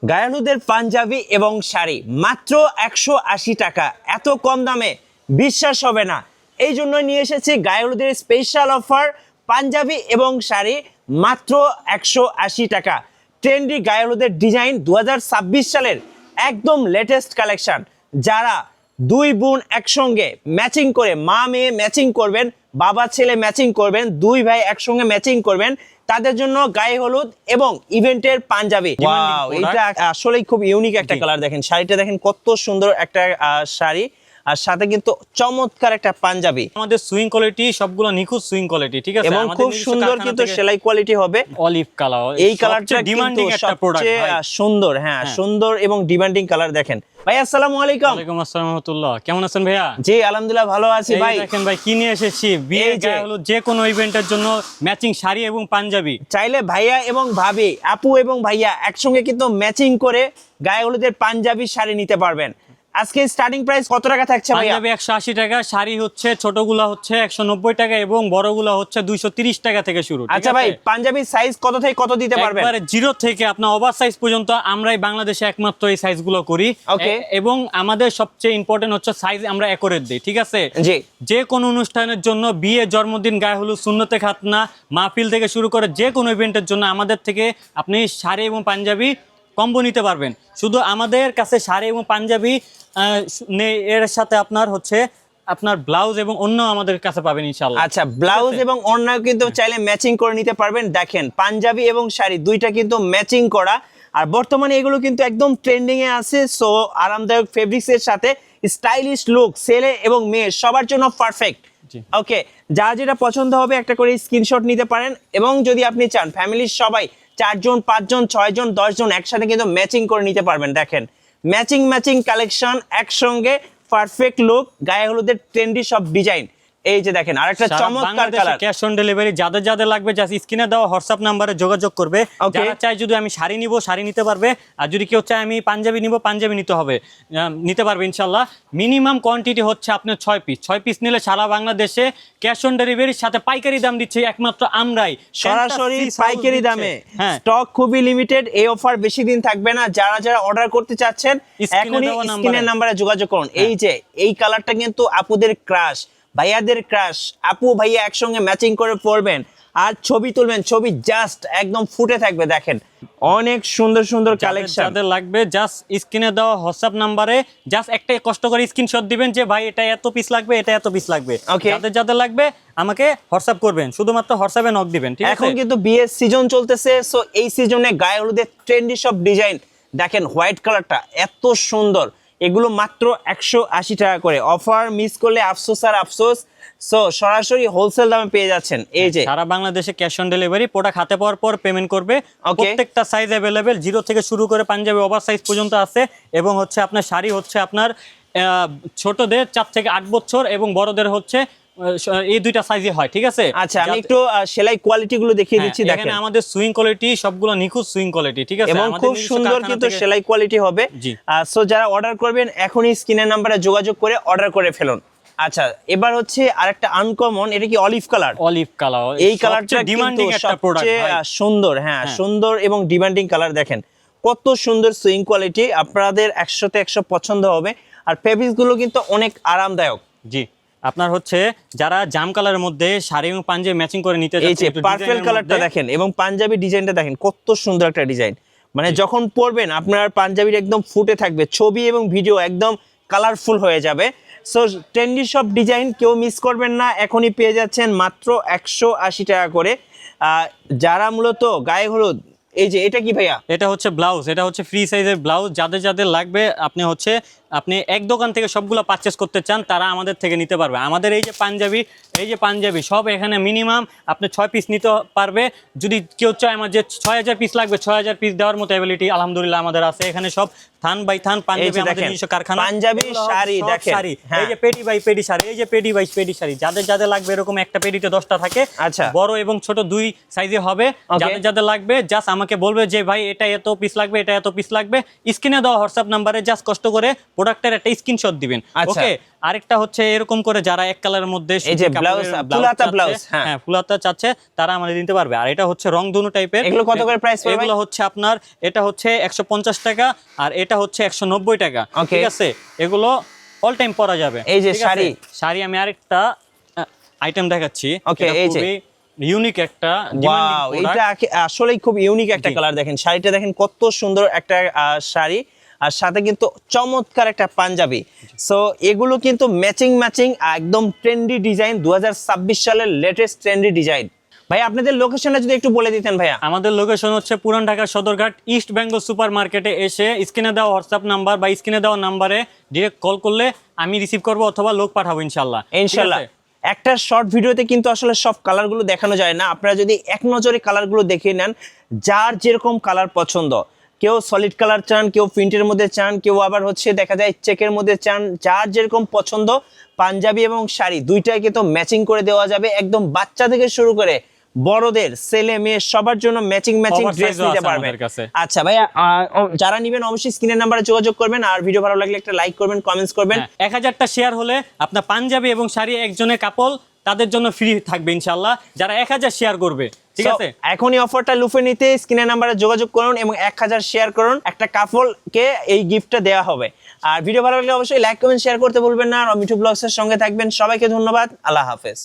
গায়ালুদের পাঞ্জাবি এবং শাড়ি মাত্র 180 টাকা, এত কম দামে বিশ্বাস হবে না। এই জন্য নিয়ে এসেছি গায়ালুদের স্পেশাল অফার, পাঞ্জাবি এবং শাড়ি মাত্র 180 টাকা। ট্রেন্ডি গায়ালুদের ডিজাইন 2026 সালের একদম লেটেস্ট কালেকশন। যারা দুই বোন একসঙ্গে ম্যাচিং করে, মা মেয়ে ম্যাচিং করবেন, বাবা ছেলে ম্যাচিং করবেন, দুই ভাই একসঙ্গে ম্যাচিং করবেন, তাদের জন্য গায়ে হলুদ এবং ইভেন্টের পাঞ্জাবি। ওয়াও, এটা আসলেই খুব ইউনিক একটা কালার। দেখেন শাড়িটা, দেখেন কত সুন্দর একটা শাড়ি, আর সাথে কিন্তু চমৎকার একটা পাঞ্জাবি। আমাদের সুইং কোয়ালিটি সবগুলো নিখুঁত সুইং কোয়ালিটি, ঠিক আছে, এবং খুব সুন্দর কিন্তু সেলাই কোয়ালিটি হবে। অলিভ কালার, এই কালারটা ডিমান্ডিং একটা প্রোডাক্ট, সুন্দর, হ্যাঁ সুন্দর এবং ডিমান্ডিং কালার। দেখেন ভাই, আসসালামু আলাইকুম। ওয়ালাইকুম আসসালাম ওয়া রাহমাতুল্লাহ। কেমন আছেন ভাইয়া? জি আলহামদুলিল্লাহ ভালো আছি ভাই। দেখেন ভাই কি নিয়ে এসেছি, বিয়ে গায়ে হলুদ যে কোনো ইভেন্টের জন্য ম্যাচিং শাড়ি এবং পাঞ্জাবি। চাইলে ভাইয়া এবং ভাবি, আপু এবং ভাইয়া একসঙ্গে কিন্তু ম্যাচিং করে গায়ে হলুদের পাঞ্জাবি শাড়ি নিতে পারবেন। আজকে স্টার্টিং প্রাইস কত টাকা থাকছে ভাইয়া? পাঞ্জাবি 180 টাকা, শাড়ি হচ্ছে ছোটগুলা হচ্ছে 190 টাকা এবং বড়গুলা হচ্ছে 230 টাকা থেকে শুরু। আচ্ছা ভাই, পাঞ্জাবির সাইজ কত থেকে কত দিতে পারবেন? একবারে 0 থেকে আপনার ওভার সাইজ পর্যন্ত আমরাই বাংলাদেশে একমাত্র এই সাইজগুলো করি। ওকে। এবং আমাদের সবচেয়ে ইম্পর্টেন্ট হচ্ছে সাইজ আমরা অ্যাকুরেট দেই, ঠিক আছে? জি। যে কোনো অনুষ্ঠানের জন্য, বিয়ে, জন্মদিন, গায়ে হলুদ, সুন্নতে খাতনা, মাহফিল থেকে শুরু করে যে কোনো ইভেন্টের জন্য আমাদের থেকে আপনি শাড়ি এবং পাঞ্জাবি কম্বো নিতে পারবেন। শুধু আমাদের কাছে শাড়ি এবং পাঞ্জাবি এর সাথে আপনার ব্লাউজ এবং অন্য আমাদের কাছে পাবেন ইনশাআল্লাহ। আচ্ছা, ব্লাউজ এবং অন্য কিন্তু চাইলে ম্যাচিং করে নিতে পারবেন। দেখেন পাঞ্জাবি এবং শাড়ি দুইটা কিন্তু ম্যাচিং করা, আর বর্তমানে এগুলো কিন্তু একদম ট্রেন্ডিং এ আছে। সো আরামদায়ক ফেব্রিক্স এর সাথে স্টাইলিশ লুক, ছেলে এবং মেয়ে সবার জন্য পারফেক্ট। ওকে, যা যেটা পছন্দ হবে একটা করে স্ক্রিনশট নিতে পারেন। এবং যদি আপনি চান ফ্যামিলির সবাই 4 জন 5 জন 6 জন 10 জন একসাথে কিন্তু ম্যাচিং করে নিতে পারবেন। দেখেন ম্যাচিং কালেকশন, একসঙ্গে পারফেক্ট লুক, গায়ে হলুদের ট্রেন্ডি সব ডিজাইন। এই যে দেখেন আরেকটা চমৎকার কালার। ক্যাশ অন ডেলিভারি যাদের লাগবে জাস্ট স্ক্রিনে দেওয়া হোয়াটসঅ্যাপ নম্বরে যোগাযোগ করবে। যারা চাই যদি আমি শাড়ি নিব শাড়ি নিতে পারবে, আর যদি কেউ চায় আমি পাঞ্জাবি নিব পাঞ্জাবি নিতে পারবে ইনশাআল্লাহ। মিনিমাম কোয়ান্টিটি হচ্ছে আপনার 6 পিস নিলে সারা বাংলাদেশে ক্যাশ অন ডেলিভারির সাথে পাইকারি দাম দিচ্ছে একমাত্র আমরাই, সরাসরি পাইকারি দামে। স্টক খুবই লিমিটেড, এই অফার বেশি দিন থাকবে না। যারা অর্ডার করতে চাচ্ছেন এখনই স্ক্রিনের নম্বরে যোগাযোগ করুন। এই যে এই কালারটা কিন্তু আপুদের ক্রাশ, ভাইয়াদের ক্রাশ। আপু ভাইয়া একসঙ্গে ম্যাচিং করে পরবেন আর ছবি তুলবেন, ছবি জাস্ট একদম ফুটে থাকবে। দেখেন অনেক সুন্দর সুন্দর কালেকশন। যাদের লাগবে জাস্ট স্ক্রিনে দেওয়া হোয়াটসঅ্যাপ নম্বরে জাস্ট একটা কষ্ট করে স্ক্রিনশট দিবেন যে ভাই এটা এত পিস লাগবে, এটা এত পিস লাগবে। যাদের লাগবে আমাকে হোয়াটসঅ্যাপ করবেন, শুধুমাত্র হোয়াটসঅ্যাপে নক দিবেন, ঠিক আছে? এখন কিন্তু বিয়ের সিজন চলতেছে, সো এই সিজনে গায়ে হলুদের ট্রেন্ডি সব ডিজাইন। দেখেন হোয়াইট কালারটা এত সুন্দর, এগুলো মাত্র 180 টাকা করে। অফার মিস করলে আফসোস আর আফসোস। সো সরাসরি হোলসেল দামে পেয়ে যাচ্ছেন। এই যে সারা বাংলাদেশে ক্যাশ অন ডেলিভারি, প্রোডাক্ট হাতে পাওয়ার পর পেমেন্ট করবে। প্রত্যেকটা সাইজ अवेलेबल, 0 থেকে শুরু করে পাঞ্জাবি ওভার সাইজ পর্যন্ত আছে। এবং হচ্ছে আপনার শাড়ি হচ্ছে আপনার ছোটদের 4 থেকে 8 বছর এবং বড়দের হচ্ছে এই দুইটা সাইজে হয়, ঠিক আছে? আচ্ছা, আমি একটু সেলাই কোয়ালিটি গুলো দেখিয়ে দিচ্ছি। দেখেন এখানে আমাদের সুইং কোয়ালিটি সবগুলো নিখুঁত সুইং কোয়ালিটি, ঠিক আছে? এবং খুব সুন্দর কিন্তু সেলাই কোয়ালিটি হবে। সো যারা অর্ডার করবেন এখনই স্ক্রিনের নম্বরে যোগাযোগ করে অর্ডার করে ফেলুন। আচ্ছা, এবার হচ্ছে আরেকটা আনকমন, এটা কি অলিভ কালার? অলিভ কালার, এই কালারটা ডিমান্ডিং একটা প্রোডাক্ট, সুন্দর, হ্যাঁ সুন্দর এবং ডিমান্ডিং কালার। দেখেন কত সুন্দর সুইং কোয়ালিটি, আপনাদের 100 তে 100 পছন্দ হবে। আর ফেব্রিক্স গুলো কিন্তু অনেক আরামদায়ক। জি, আপনার হচ্ছে যারা জাম কালারের মধ্যে শাড়ি এবং পাঞ্জাবি ম্যাচিং করে নিতে যাচ্ছে, এই যে পার্পল কালারটা দেখেন এবং পাঞ্জাবি ডিজাইনটা দেখেন কত সুন্দর একটা ডিজাইন। মানে যখন পরবেন আপনার পাঞ্জাবিটা একদম ফুটে থাকবে, ছবি এবং ভিডিও একদম কালারফুল হয়ে যাবে। সো ট্রেন্ডি সব ডিজাইন কেউ মিস করবেন না, এখনই পেয়ে যাচ্ছেন মাত্র 180 টাকা করে। যারা মূলত গায়ে হলুদ, এই যে এটা কি ভাইয়া? এটা হচ্ছে ব্লাউজ, এটা হচ্ছে ফ্রি সাইজের ব্লাউজ। যাদের লাগবে আপনি এক দোকান থেকে সবগুলো পারচেস করতে চান তারা আমাদের থেকে নিতে পারবে। আমাদের এই যে পাঞ্জাবি সব এখানে মিনিমাম আপনি 6 পিস নিতে পারবে। যদি কেউ চায় আমার যে 6000 পিস লাগবে, 6000 পিস দেওয়ার মতো অ্যাবিলিটি আলহামদুলিল্লাহ আমাদের আছে। এখানে সব থান বাই থান পাঞ্জাবি আমাদের নিজস্ব কারখানা। পাঞ্জাবি শাড়ি দেখেন, এই যে পেডি বাই পেডি শাড়ি, এই যে পেডি বাই পেডি শাড়ি। যাদের লাগবে এরকম একটা পেডিতে 10টা থাকে। আচ্ছা, বড় এবং ছোট দুই সাইজে হবে। যাদের লাগবে জাস্ট আমাকে বলবে যে ভাই এটা এত পিস লাগবে, এটা এত পিস লাগবে, স্ক্রিনে দেওয়া হোয়াটসঅ্যাপ নাম্বারে জাস্ট কষ্ট করে প্রোডাক্টের একটা স্ক্রিনশট দিবেন। আচ্ছা। ওকে, আরেকটা হচ্ছে এরকম করে যারা এক কালারের মধ্যে এই যে সুতির ব্লাউজ, কাপড়ের ফুল হাতা চাচ্ছে, ব্লাউজ, হ্যাঁ। হ্যাঁ ফুল হাতা চাচ্ছে, তারা আমাদের দিতে পারবে। আর এটা হচ্ছে রং ধনু টাইপের। এগুলো কত করে প্রাইস পড়বে? এগুলো হচ্ছে আপনার, এটা হচ্ছে 150 টাকা আর এটা হচ্ছে 190 টাকা। Okay. ঠিক আছে, এগুলো অল টাইম পরা যাবে। এই যে ঠিক আছে? শাড়ি। শাড়ি আমি আরেকটা আইটেম দেখাচ্ছি। Okay, এই যে। ইউনিক একটা ওয়াও, এটা আসলেই খুব ইউনিক একটা কালার। দেখেন শাড়িটা, দেখেন কত সুন্দর একটা শাড়ি, আর সাথে কিন্তু চমৎকার একটা পাঞ্জাবি। সো এগুলো কিন্তু ম্যাচিং একদম ট্রেন্ডি ডিজাইন, 2026 সালের লেটেস্ট ট্রেন্ডি ডিজাইন। ভাই আপনাদের লোকেশনটা যদি একটু বলে দিতেন ভাইয়া। আমাদের লোকেশন হচ্ছে পুরান ঢাকা সদরঘাট ইস্ট বেঙ্গল সুপার মার্কেটে এসে স্ক্রিনে দেওয়া হোয়াটসঅ্যাপ নাম্বার বা স্ক্রিনে দেওয়া নাম্বারে ডিরেক্ট কল করলে আমি রিসিভ করবো অথবা লোক পাঠাবো ইনশাল্লাহ। ইনশাল্লাহ। একটা শর্ট ভিডিওতে কিন্তু আসলে সব কালারগুলো দেখানো যায় না। আপনারা যদি এক নজরে কালারগুলো দেখে নেন, যার যেরকম কালার পছন্দ, কেউ সলিড কালার চান, কেউ প্রিন্টের মধ্যে চান, কেউ আবার হচ্ছে দেখা যায় চেকের মধ্যে চান, যার যেরকম পছন্দ পাঞ্জাবি এবং শাড়ি দুইটাই কিন্তু ম্যাচিং করে দেওয়া যাবে। একদম বাচ্চা থেকে শুরু করে বড়দের, ছেলে মেয়ে সবার জন্য ম্যাচিং ড্রেস নিতে পারবেন। আচ্ছা ভাইয়া, যারা নেবেন অবশ্যই স্ক্রিনের নাম্বারে যোগাযোগ করবেন, আর ভিডিও ভালো লাগলে একটা লাইক করবেন, কমেন্টস করবেন। 1000টা শেয়ার হলে আপনার পাঞ্জাবি এবং শাড়ি একজনের কাপল তাদের জন্য ফ্রি থাকবে ইনশাআল্লাহ, যারা 1000 শেয়ার করবে। ঠিক আছে, এখনই অফারটা লুফে নিতে স্ক্রিনের নাম্বারে যোগাযোগ করুন এবং 1000 শেয়ার করুন, একটা কাপলকে এই গিফটটা দেওয়া হবে। আর ভিডিও ভালো লাগলে অবশ্যই লাইক কমেন্ট শেয়ার করতে ভুলবেন না। আর মিঠু ব্লগসের সঙ্গে থাকবেন। সবাইকে ধন্যবাদ, আল্লাহ হাফেজ।